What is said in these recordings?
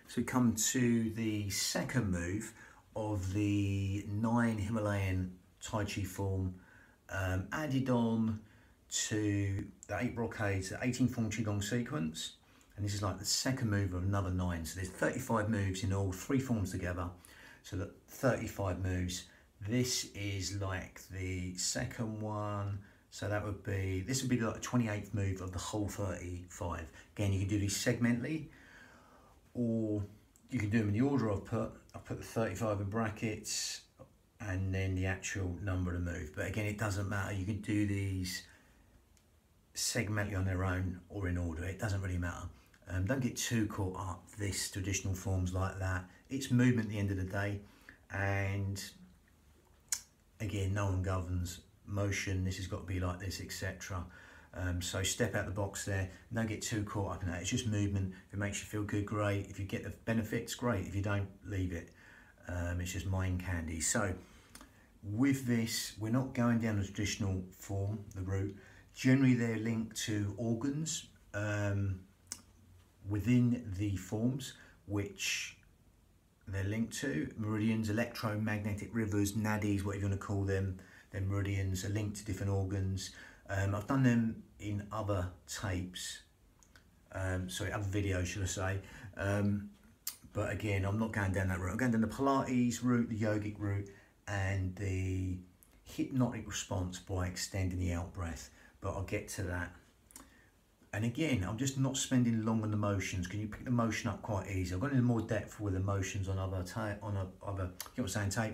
So we come to the second move of the 9 Himalayan Tai Chi form, added on to the 8 brocades, the 18 form qigong sequence. And this is like the second move of another 9. So there's 35 moves in all, 3 forms together. So that 35 moves. This is like the second one. So that would be, this would be like the 28th move of the whole 35. Again, you can do these segmentally, or you can do them in the order I've put the 35 in brackets and then the actual number of the move. But again, it doesn't matter. You can do these segmentally on their own or in order. It doesn't really matter. Don't get too caught up this traditional forms like that. It's movement at the end of the day. And again, no one governs motion. This has got to be like this, etc. So step out the box there. Don't get too caught up in that. It's just movement. If it makes you feel good, great. If you get the benefits, great. If you don't, leave it. It's just mind candy. So with this, we're not going down the traditional form, the route. Generally, they're linked to organs within the forms, which they're linked to. Meridians, electromagnetic rivers, nadis, whatever you want to call them. Then meridians are linked to different organs. I've done them in other tapes, sorry, other videos, should I say. But again, I'm not going down that route. I'm going down the Pilates route, the yogic route, and the hypnotic response by extending the out breath. But I'll get to that. And again, I'm just not spending long on the motions. Can you pick the motion up quite easy? I've gone into more depth with the motions on other tapes,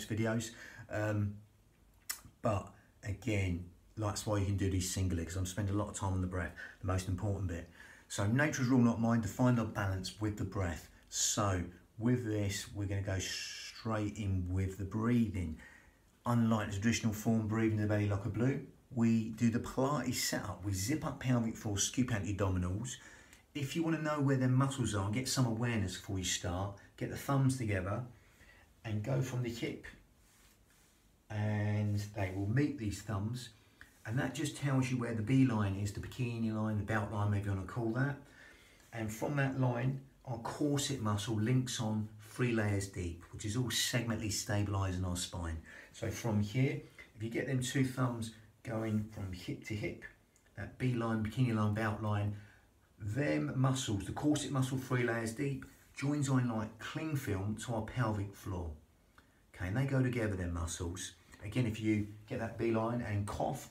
videos. But again, that's why you can do these singly, because I'm spending a lot of time on the breath, the most important bit. So nature's rule, not mine, to find our balance with the breath. So with this, we're going to go straight in with the breathing. Unlike the traditional form, breathing the belly like a balloon, we do the Pilates setup. We zip up pelvic floor, scoop out the abdominals. If you want to know where their muscles are, get some awareness before you start, get the thumbs together and go from the hip, and they will meet these thumbs. And that just tells you where the B line is, the bikini line, the belt line, maybe you want to call that. And from that line, our corset muscle links on 3 layers deep, which is all segmentally stabilising our spine. So from here, if you get them 2 thumbs going from hip to hip, that B line, bikini line, belt line, them muscles, the corset muscle 3 layers deep, joins on like cling film to our pelvic floor. Okay, and they go together, them muscles. Again, if you get that B line and cough,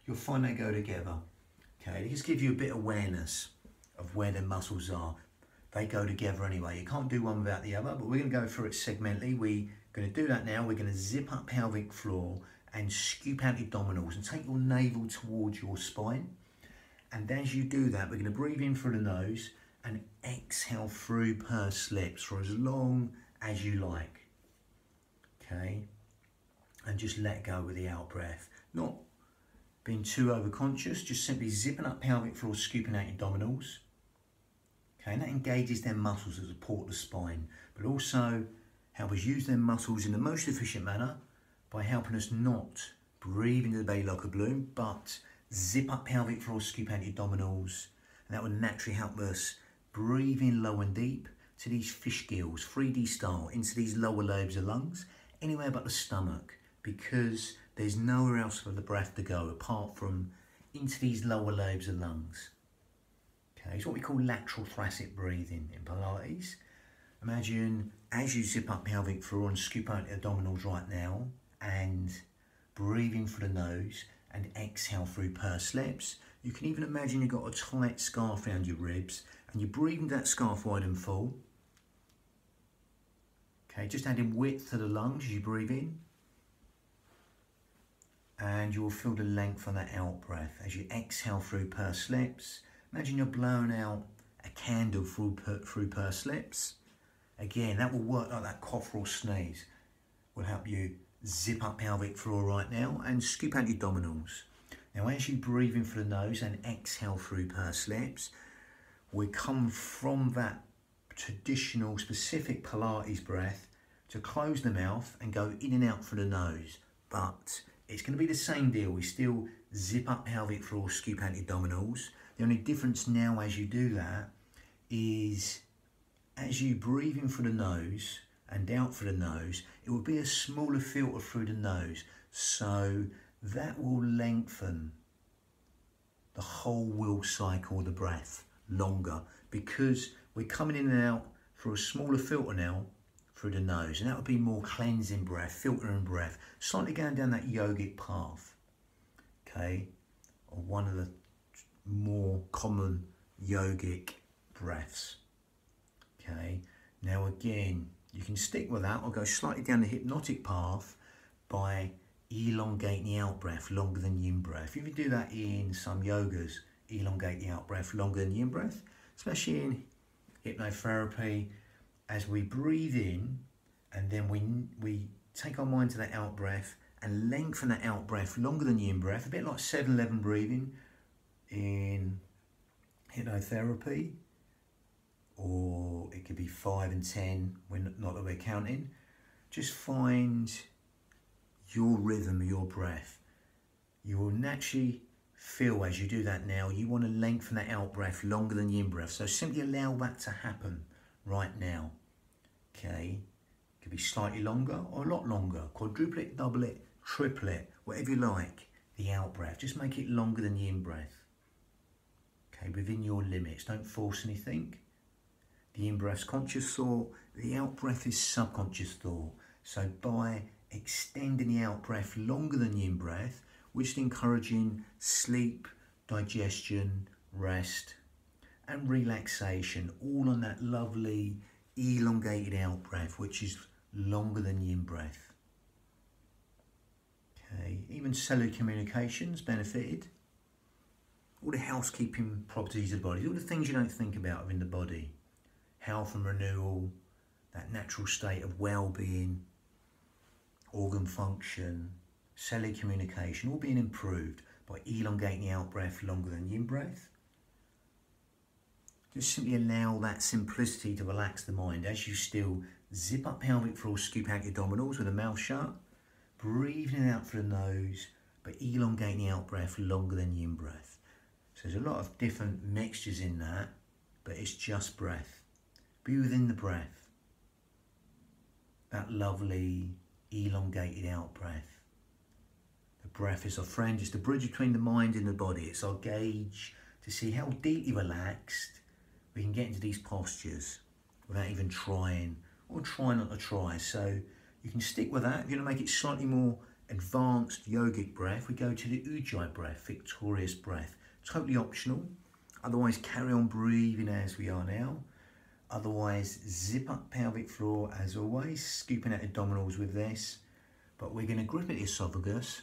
you'll find they go together. Okay, just give you a bit of awareness of where the muscles are. They go together anyway. You can't do one without the other, but we're going to go through it segmentally. We're going to do that now. We're going to zip up pelvic floor and scoop out the abdominals and take your navel towards your spine. And as you do that, we're going to breathe in through the nose and exhale through pursed lips for as long as you like. Okay. And just let go with the out breath. Not being too overconscious, just simply zipping up pelvic floor, scooping out your abdominals. Okay, and that engages their muscles that support the spine, but also help us use their muscles in the most efficient manner by helping us not breathe into the belly like a balloon, but zip up pelvic floor, scoop out your abdominals, and that will naturally help us breathe in low and deep to these fish gills, 3D style, into these lower lobes of lungs, anywhere but the stomach, because there's nowhere else for the breath to go apart from into these lower lobes of lungs. Okay, it's what we call lateral thoracic breathing in Pilates. Imagine as you zip up pelvic floor and scoop out the abdominals right now, and breathing through the nose and exhale through pursed lips. You can even imagine you've got a tight scarf around your ribs and you breathe into that scarf wide and full. Okay, just adding width to the lungs as you breathe in. And you will feel the length on that out breath as you exhale through pursed lips. Imagine you're blowing out a candle through pursed lips. Again, that will work like that cough or sneeze. Will help you zip up pelvic floor right now and scoop out your abdominals. Now, as you breathe in through the nose and exhale through pursed lips, we come from that traditional specific Pilates breath to close the mouth and go in and out through the nose. But it's going to be the same deal. We still zip up pelvic floor, scoop out the abdominals. The only difference now as you do that is as you breathe in through the nose and out through the nose, it will be a smaller filter through the nose. So that will lengthen the whole will cycle of the breath longer, because we're coming in and out through a smaller filter now through the nose, and that would be more cleansing breath, filtering breath, slightly going down that yogic path, okay, or one of the more common yogic breaths. Okay, now again, you can stick with that or go slightly down the hypnotic path by elongating the out breath longer than the in breath. You can do that in some yogas, elongate the out breath longer than the in breath, especially in hypnotherapy. As we breathe in and then we take our mind to that out breath and lengthen that out breath longer than the in breath, a bit like 7-11 breathing in hypnotherapy, or it could be 5 and 10 when not that we're counting. Just find your rhythm of your breath. You will naturally feel as you do that now, you want to lengthen that out breath longer than the in breath. So simply allow that to happen right now. Okay, it could be slightly longer or a lot longer. Quadruple it, double it, triple it, whatever you like. The out breath, just make it longer than the in breath. Okay, within your limits, don't force anything. The in breath's conscious thought, the out breath is subconscious thought. So by extending the out breath longer than the in breath, we're just encouraging sleep, digestion, rest, and relaxation, all on that lovely elongated out breath, which is longer than the in breath. Okay, even cellular communications benefited. All the housekeeping properties of the body, all the things you don't think about within the body. Health and renewal, that natural state of well-being, organ function, cellular communication, all being improved by elongating the out breath longer than the in breath. Just simply allow that simplicity to relax the mind as you still zip up pelvic floor, scoop out your abdominals with the mouth shut, breathing out through the nose, but elongating the out breath longer than the in breath. So there's a lot of different mixtures in that, but it's just breath. Be within the breath. That lovely elongated out breath. The breath is our friend, it's the bridge between the mind and the body. It's our gauge to see how deeply relaxed we can get into these postures without even trying, or try not to try. So you can stick with that. If you want to make it slightly more advanced yogic breath, we go to the Ujjayi breath, victorious breath. Totally optional. Otherwise, carry on breathing as we are now. Otherwise, zip up pelvic floor as always, scooping out abdominals with this. But we're going to grip at the esophagus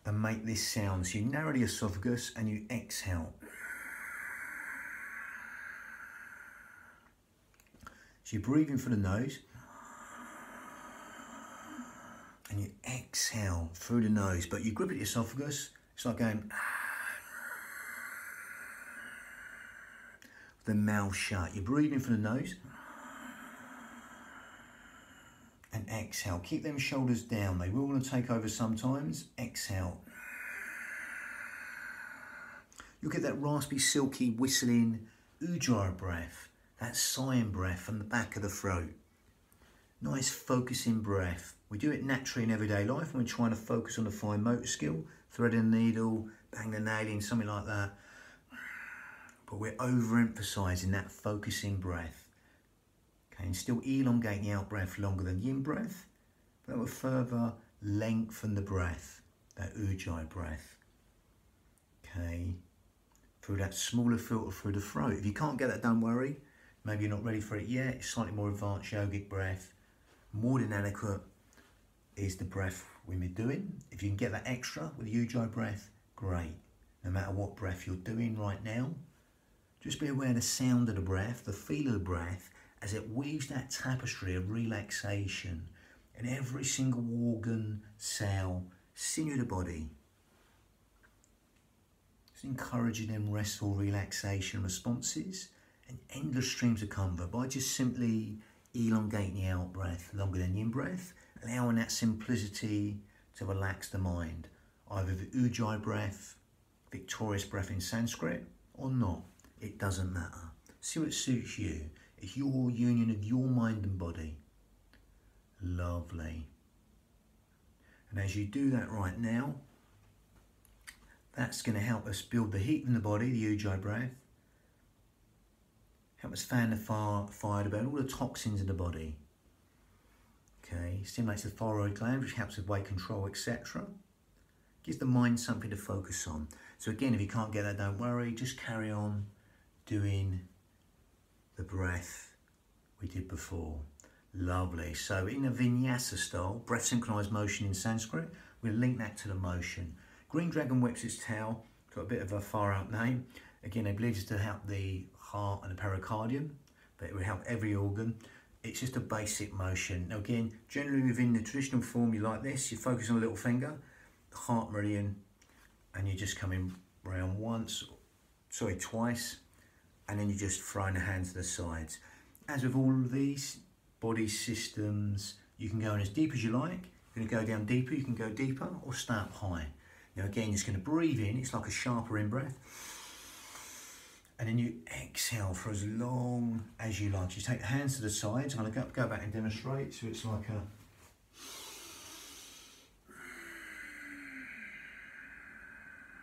and make this sound. So you narrow the esophagus and you exhale. So you're breathing through the nose and you exhale through the nose, but you grip at the esophagus. It's like going the mouth shut. You're breathing through the nose and exhale. Keep them shoulders down. They will want to take over sometimes. Exhale. You'll get that raspy, silky, whistling Ujjayi breath, that sighing breath from the back of the throat. Nice focusing breath. We do it naturally in everyday life when we're trying to focus on a fine motor skill, thread a needle, bang the nail in, something like that. But we're overemphasizing that focusing breath. Okay, and still elongating the out breath longer than the in breath. But that will further lengthen the breath, that Ujjayi breath. Okay, through that smaller filter through the throat. If you can't get that, don't worry. Maybe you're not ready for it yet. It's slightly more advanced yogic breath. More than adequate is the breath we've been doing. If you can get that extra with the Ujjayi breath, great. No matter what breath you're doing right now, just be aware of the sound of the breath, the feel of the breath, as it weaves that tapestry of relaxation in every single organ, cell, sinew of the body. Just encouraging them restful relaxation responses and endless streams of comfort by just simply elongating the out breath longer than the in breath, allowing that simplicity to relax the mind, either the Ujjayi breath, victorious breath in Sanskrit, or not. It doesn't matter. See what suits you. It's your union of your mind and body. Lovely. And as you do that right now, that's going to help us build the heat in the body, the Ujjayi breath. Help us fan the fire to burn all the toxins in the body. Okay, stimulates the thyroid gland, which helps with weight control, etc. Gives the mind something to focus on. So again, if you can't get that, don't worry. Just carry on doing the breath we did before. Lovely. So in a vinyasa style, breath synchronized motion in Sanskrit, we'll link that to the motion. Green dragon whips its tail, got a bit of a far out name. Again, I believe it's to help the heart and the pericardium, but it will help every organ. It's just a basic motion. Now again, generally within the traditional form, you like this, you focus on a little finger, the heart meridian, and you're just coming round twice, and then you're just throwing the hands to the sides. As with all of these body systems, you can go in as deep as you like. You're going to go down deeper, you can go deeper, or stay up high. Now again, you're just going to breathe in, it's like a sharper in-breath. And then you exhale for as long as you like. You take the hands to the sides. I'm going to go back and demonstrate. So it's like a...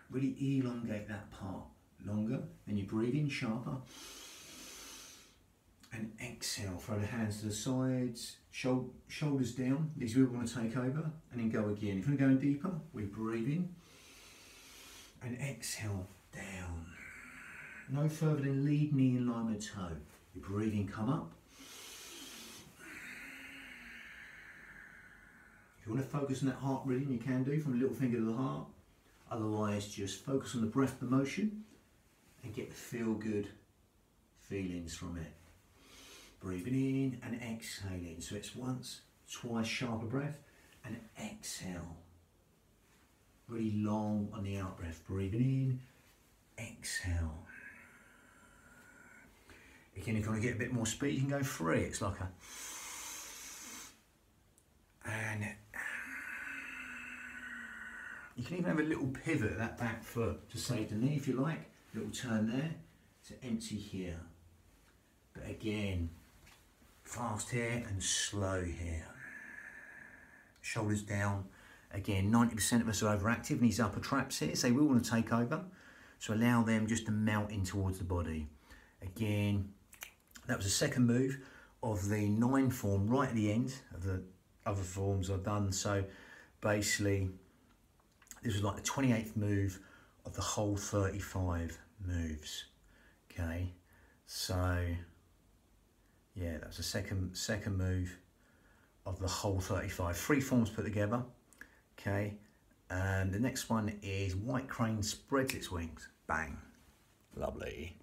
Really elongate that part longer. Then you breathe in sharper. And exhale, throw the hands to the sides, shoulders down. These we want to take over. And then go again. If we're going deeper, we breathe in. And exhale, down. No further than lead knee in line with toe. Your breathing, come up. If you want to focus on that heart meridian, you can do from the little finger to the heart. Otherwise, just focus on the breath, the motion, and get the feel-good feelings from it. Breathing in and exhaling. So it's once, twice sharper breath, and exhale. Really long on the out breath. Breathing in, exhale. Again, if you want to get a bit more speed, you can go 3. It's like a... And you can even have a little pivot of that back foot to save the knee if you like. Little turn there to empty here. But again, fast here and slow here. Shoulders down. Again, 90% of us are overactive in these upper traps here, so they will want to take over. So allow them just to melt in towards the body. Again, that was the second move of the 9 form right at the end of the other forms I've done. So basically, this was like the 28th move of the whole 35 moves. Okay, so yeah, that was the second move of the whole 35. 3 forms put together. Okay, and the next one is white crane spreads its wings. Bang. Lovely.